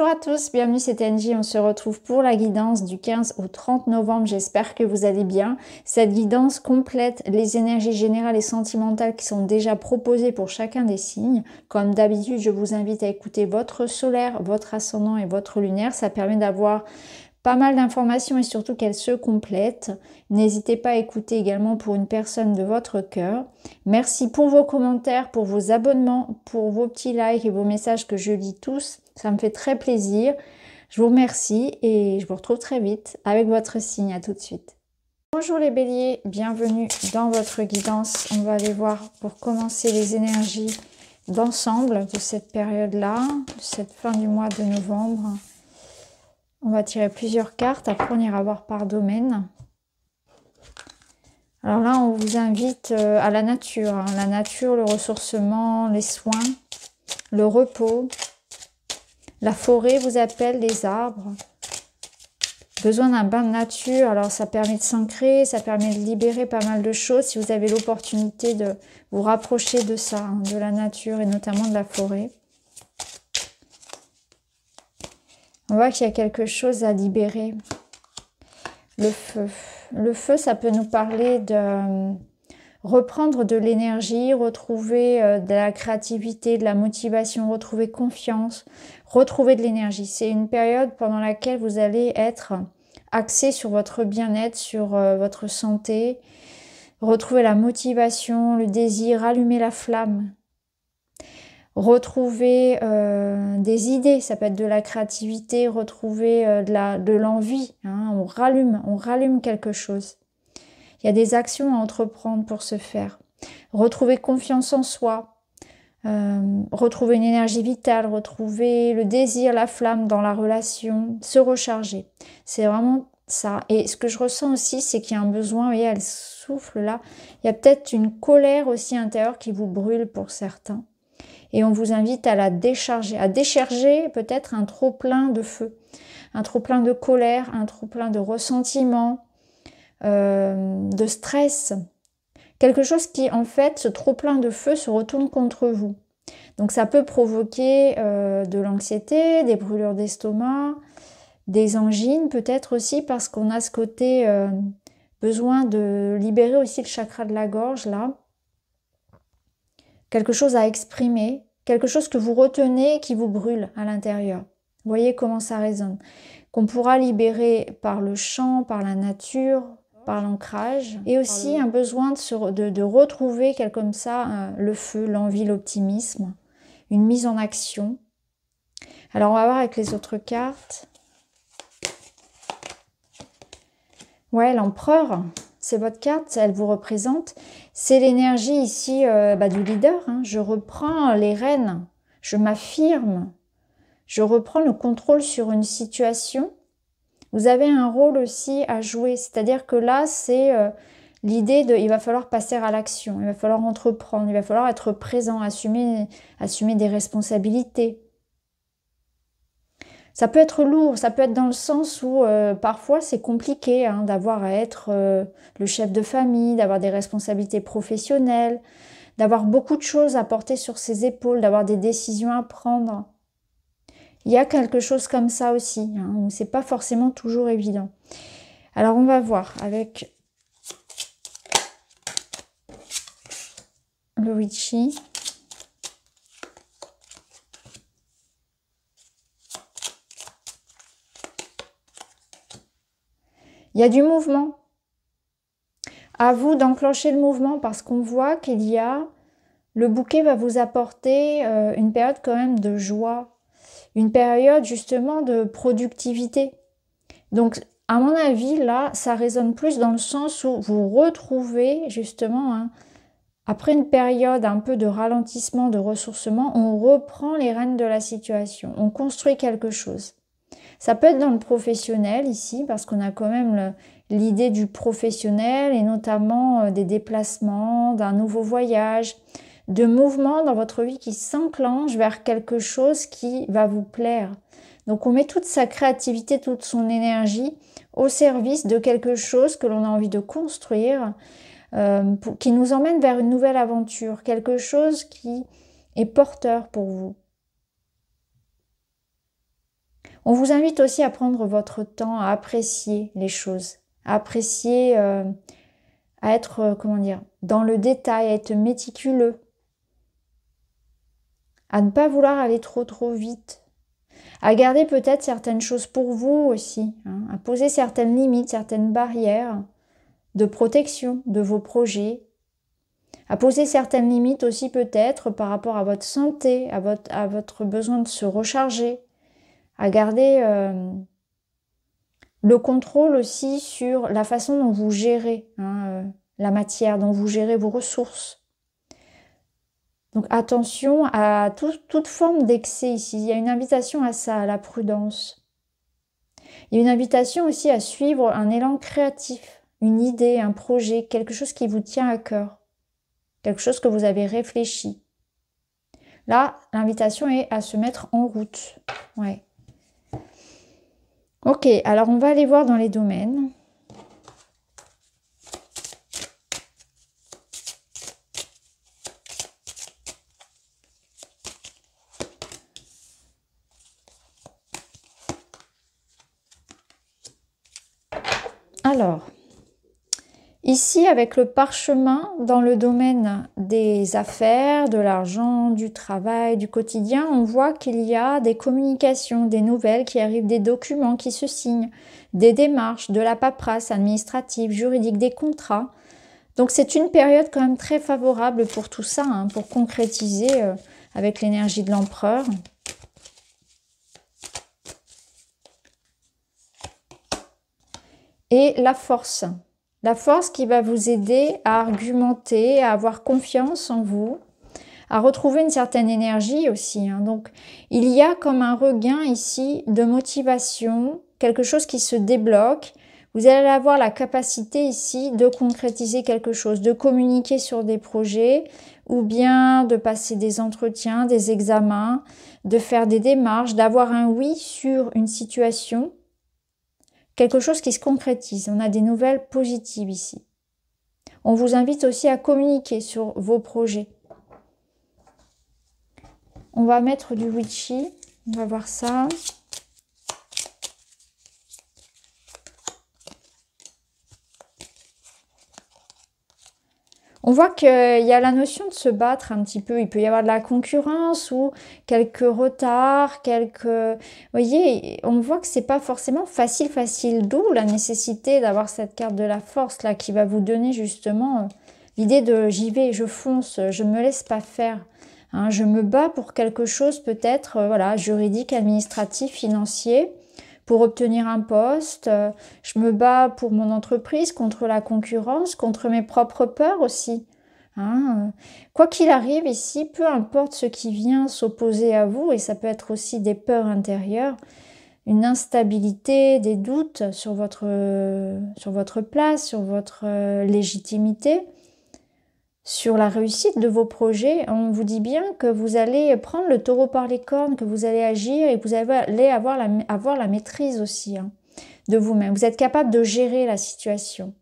Bonjour à tous, bienvenue, c'est Angie. On se retrouve pour la guidance du 15 au 30 novembre. J'espère que vous allez bien. Cette guidance complète les énergies générales et sentimentales qui sont déjà proposées pour chacun des signes. Comme d'habitude, je vous invite à écouter votre solaire, votre ascendant et votre lunaire. Ça permet d'avoir pas mal d'informations et surtout qu'elles se complètent. N'hésitez pas à écouter également pour une personne de votre cœur. Merci pour vos commentaires, pour vos abonnements, pour vos petits likes et vos messages que je lis tous. Ça me fait très plaisir. Je vous remercie et je vous retrouve très vite avec votre signe. À tout de suite. Bonjour les béliers, bienvenue dans votre guidance. On va aller voir pour commencer les énergies d'ensemble de cette période-là, de cette fin du mois de novembre. On va tirer plusieurs cartes, après on ira voir par domaine. Alors là, on vous invite à la nature. Hein. La nature, le ressourcement, les soins, le repos. La forêt vous appelle, les arbres. Besoin d'un bain de nature, alors ça permet de s'ancrer, ça permet de libérer pas mal de choses. Si vous avez l'opportunité de vous rapprocher de ça, hein, de la nature et notamment de la forêt. On voit qu'il y a quelque chose à libérer. Le feu. Le feu, ça peut nous parler de reprendre de l'énergie, retrouver de la créativité, de la motivation, retrouver confiance, retrouver de l'énergie. C'est une période pendant laquelle vous allez être axé sur votre bien-être, sur votre santé, retrouver la motivation, le désir, allumer la flamme. Retrouver des idées, ça peut être de la créativité, retrouver de l'envie, hein, on rallume quelque chose. Il y a des actions à entreprendre pour ce faire. Retrouver confiance en soi, retrouver une énergie vitale, retrouver le désir, la flamme dans la relation, se recharger. C'est vraiment ça. Et ce que je ressens aussi, c'est qu'il y a un besoin, vous voyez, elle souffle là. Il y a peut-être une colère aussi intérieure qui vous brûle pour certains. Et on vous invite à la décharger, à décharger peut-être un trop-plein de feu, un trop-plein de colère, un trop-plein de ressentiment, de stress. Quelque chose qui, en fait, ce trop-plein de feu se retourne contre vous. Donc ça peut provoquer de l'anxiété, des brûlures d'estomac, des angines peut-être aussi parce qu'on a ce côté besoin de libérer aussi le chakra de la gorge là. Quelque chose à exprimer, quelque chose que vous retenez qui vous brûle à l'intérieur. Vous voyez comment ça résonne. Qu'on pourra libérer par le chant, par la nature, par l'ancrage. Et aussi un besoin de retrouver comme ça le feu, l'envie, l'optimisme, une mise en action. Alors on va voir avec les autres cartes. Ouais, l'empereur. C'est votre carte, elle vous représente. C'est l'énergie ici du leader. Hein. Je reprends les rênes, je m'affirme, je reprends le contrôle sur une situation. Vous avez un rôle aussi à jouer, c'est-à-dire que là, c'est l'idée de, il va falloir passer à l'action, il va falloir entreprendre, il va falloir être présent, assumer des responsabilités. Ça peut être lourd, ça peut être dans le sens où parfois c'est compliqué hein, d'avoir à être le chef de famille, d'avoir des responsabilités professionnelles, d'avoir beaucoup de choses à porter sur ses épaules, d'avoir des décisions à prendre. Il y a quelque chose comme ça aussi, hein, où c'est pas forcément toujours évident. Alors on va voir avec le Witchy. Il y a du mouvement. À vous d'enclencher le mouvement parce qu'on voit qu'il y a... Le bouquet va vous apporter une période quand même de joie. Une période justement de productivité. Donc, à mon avis, là, ça résonne plus dans le sens où vous retrouvez justement, hein, après une période un peu de ralentissement, de ressourcement, on reprend les rênes de la situation. On construit quelque chose. Ça peut être dans le professionnel ici, parce qu'on a quand même l'idée du professionnel et notamment des déplacements, d'un nouveau voyage, de mouvements dans votre vie qui s'enclenchent vers quelque chose qui va vous plaire. Donc on met toute sa créativité, toute son énergie au service de quelque chose que l'on a envie de construire, qui nous emmène vers une nouvelle aventure, quelque chose qui est porteur pour vous. On vous invite aussi à prendre votre temps, à apprécier les choses, à apprécier, à être, comment dire, dans le détail, à être méticuleux, à ne pas vouloir aller trop vite, à garder peut-être certaines choses pour vous aussi, hein, à poser certaines limites, certaines barrières de protection de vos projets, à poser certaines limites aussi peut-être par rapport à votre santé, à votre besoin de se recharger, à garder le contrôle aussi sur la façon dont vous gérez la matière, dont vous gérez vos ressources. Donc attention à toute forme d'excès ici. Il y a une invitation à ça, à la prudence. Il y a une invitation aussi à suivre un élan créatif, une idée, un projet, quelque chose qui vous tient à cœur, quelque chose que vous avez réfléchi. Là, l'invitation est à se mettre en route. Ouais. Ok, alors on va aller voir dans les domaines. Alors, ici avec le parchemin, dans le domaine des affaires, de l'argent, du travail, du quotidien, on voit qu'il y a des communications, des nouvelles qui arrivent, des documents qui se signent, des démarches, de la paperasse administrative, juridique, des contrats. Donc c'est une période quand même très favorable pour tout ça, hein, pour concrétiser avec l'énergie de l'empereur. Et la force qui va vous aider à argumenter, à avoir confiance en vous, à retrouver une certaine énergie aussi, hein. Donc il y a comme un regain ici de motivation, quelque chose qui se débloque. Vous allez avoir la capacité ici de concrétiser quelque chose, de communiquer sur des projets ou bien de passer des entretiens, des examens, de faire des démarches, d'avoir un oui sur une situation. Quelque chose qui se concrétise. On a des nouvelles positives ici. On vous invite aussi à communiquer sur vos projets. On va mettre du witchy. On va voir ça. On voit qu'il y a la notion de se battre un petit peu. Il peut y avoir de la concurrence ou quelques retards, Vous voyez, on voit que c'est pas forcément facile. D'où la nécessité d'avoir cette carte de la force là qui va vous donner justement l'idée de j'y vais, je fonce, je me laisse pas faire. Hein, je me bats pour quelque chose peut-être, voilà, juridique, administratif, financier, pour obtenir un poste. Je me bats pour mon entreprise, contre la concurrence, contre mes propres peurs aussi. Hein. Quoi qu'il arrive ici, peu importe ce qui vient s'opposer à vous, et ça peut être aussi des peurs intérieures, une instabilité, des doutes sur votre place, sur votre légitimité, sur la réussite de vos projets, on vous dit bien que vous allez prendre le taureau par les cornes, que vous allez agir et que vous allez avoir la maîtrise aussi de vous-même. Vous êtes capable de gérer la situation.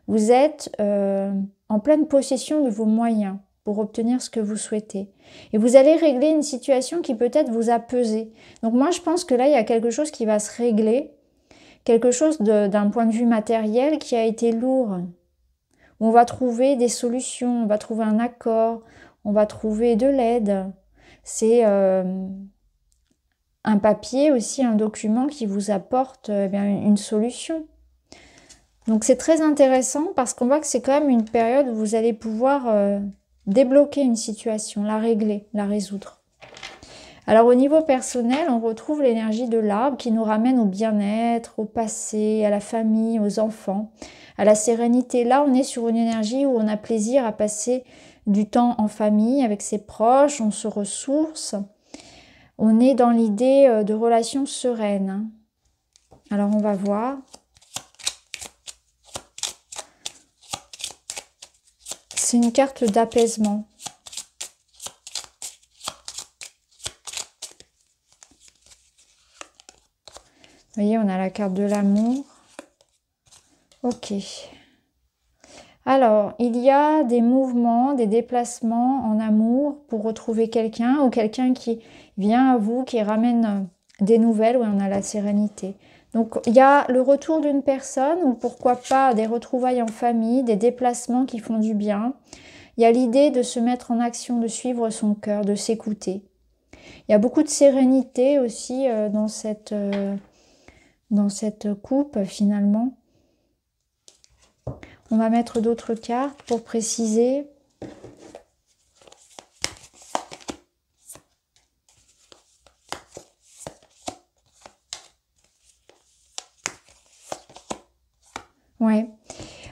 Vous êtes en pleine possession de vos moyens pour obtenir ce que vous souhaitez. Et vous allez régler une situation qui peut-être vous a pesé. Donc moi, je pense que là, il y a quelque chose qui va se régler, quelque chose d'un point de vue matériel qui a été lourd. On va trouver des solutions, on va trouver un accord, on va trouver de l'aide. C'est un papier aussi, un document qui vous apporte une solution. Donc c'est très intéressant parce qu'on voit que c'est quand même une période où vous allez pouvoir débloquer une situation, la régler, la résoudre. Alors au niveau personnel, on retrouve l'énergie de l'arbre qui nous ramène au bien-être, au passé, à la famille, aux enfants, à la sérénité. Là, on est sur une énergie où on a plaisir à passer du temps en famille avec ses proches, on se ressource. On est dans l'idée de relations sereines. Alors on va voir. C'est une carte d'apaisement. Vous voyez, on a la carte de l'amour. Ok. Alors, il y a des mouvements, des déplacements en amour pour retrouver quelqu'un ou quelqu'un qui vient à vous, qui ramène Des nouvelles, oui, on a la sérénité. Donc, il y a le retour d'une personne ou pourquoi pas des retrouvailles en famille, des déplacements qui font du bien. Il y a l'idée de se mettre en action, de suivre son cœur, de s'écouter. Il y a beaucoup de sérénité aussi dans cette coupe finalement. On va mettre d'autres cartes pour préciser. Ouais.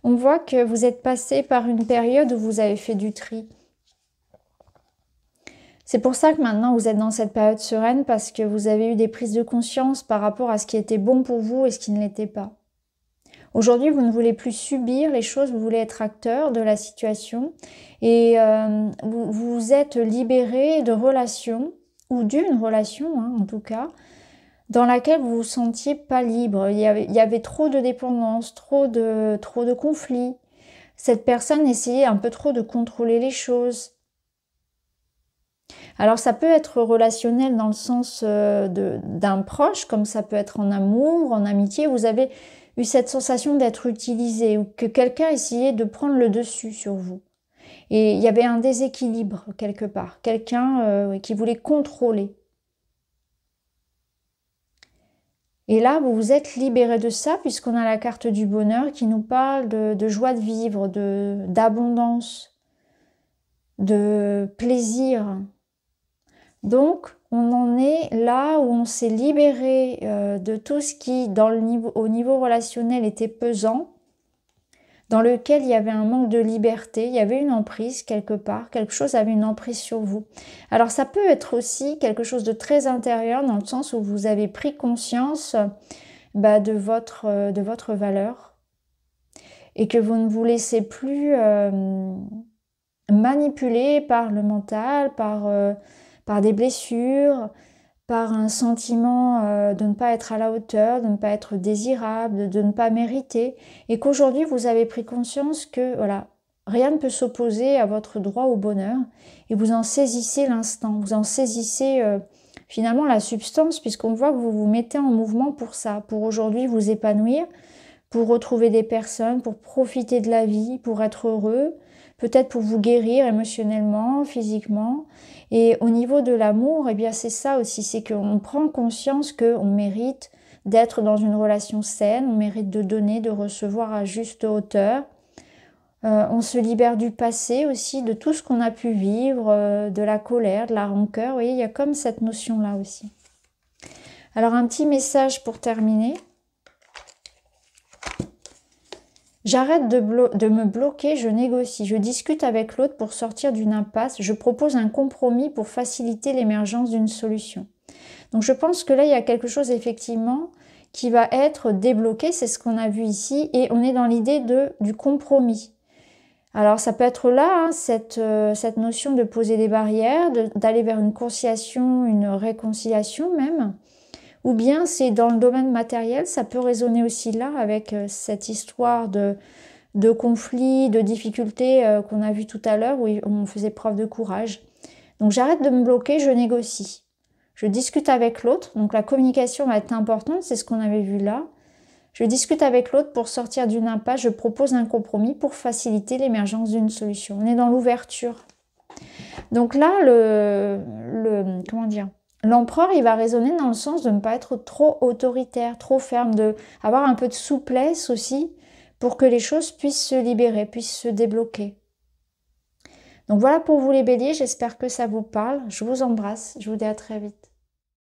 On voit que vous êtes passé par une période où vous avez fait du tri. C'est pour ça que maintenant vous êtes dans cette période sereine parce que vous avez eu des prises de conscience par rapport à ce qui était bon pour vous et ce qui ne l'était pas. Aujourd'hui, vous ne voulez plus subir les choses, vous voulez être acteur de la situation et vous vous êtes libéré de relations ou d'une relation hein, en tout cas, dans laquelle vous vous sentiez pas libre. Il y avait trop de dépendance, trop de conflits. Cette personne essayait un peu trop de contrôler les choses. Alors ça peut être relationnel dans le sens d'un proche, comme ça peut être en amour, en amitié. Vous avez eu cette sensation d'être utilisé ou que quelqu'un essayait de prendre le dessus sur vous. Et il y avait un déséquilibre quelque part, quelqu'un qui voulait contrôler. Et là, vous vous êtes libéré de ça puisqu'on a la carte du bonheur qui nous parle de joie de vivre, d'abondance, de plaisir. Donc, on en est là où on s'est libéré de tout ce qui, au niveau relationnel, était pesant, dans lequel il y avait un manque de liberté, il y avait une emprise quelque part, quelque chose avait une emprise sur vous. Alors, ça peut être aussi quelque chose de très intérieur, dans le sens où vous avez pris conscience de votre valeur et que vous ne vous laissez plus manipuler par le mental, par des blessures, par un sentiment de ne pas être à la hauteur, de ne pas être désirable, de ne pas mériter, et qu'aujourd'hui vous avez pris conscience que voilà, rien ne peut s'opposer à votre droit au bonheur, et vous en saisissez l'instant, vous en saisissez finalement la substance, puisqu'on voit que vous vous mettez en mouvement pour ça, pour aujourd'hui vous épanouir, pour retrouver des personnes, pour profiter de la vie, pour être heureux, peut-être pour vous guérir émotionnellement, physiquement. Et au niveau de l'amour, eh bien c'est ça aussi, c'est qu'on prend conscience qu'on mérite d'être dans une relation saine, on mérite de donner, de recevoir à juste hauteur. On se libère du passé aussi, de tout ce qu'on a pu vivre, de la colère, de la rancœur. Vous voyez, il y a comme cette notion-là aussi. Alors un petit message pour terminer. J'arrête de me bloquer, je négocie, je discute avec l'autre pour sortir d'une impasse, je propose un compromis pour faciliter l'émergence d'une solution. Donc je pense que là, il y a quelque chose effectivement qui va être débloqué, c'est ce qu'on a vu ici, et on est dans l'idée du compromis. Alors ça peut être là, hein, cette notion de poser des barrières, d'aller vers une conciliation, une réconciliation même. Ou bien c'est dans le domaine matériel, ça peut résonner aussi là avec cette histoire de conflit, de difficultés qu'on a vu tout à l'heure où on faisait preuve de courage. Donc j'arrête de me bloquer, je négocie. Je discute avec l'autre, donc la communication va être importante, c'est ce qu'on avait vu là. Je discute avec l'autre pour sortir d'une impasse, je propose un compromis pour faciliter l'émergence d'une solution. On est dans l'ouverture. Donc là, comment dire ? L'empereur, il va résonner dans le sens de ne pas être trop autoritaire, trop ferme, d'avoir un peu de souplesse aussi pour que les choses puissent se libérer, puissent se débloquer. Donc voilà pour vous les béliers, j'espère que ça vous parle. Je vous embrasse, je vous dis à très vite.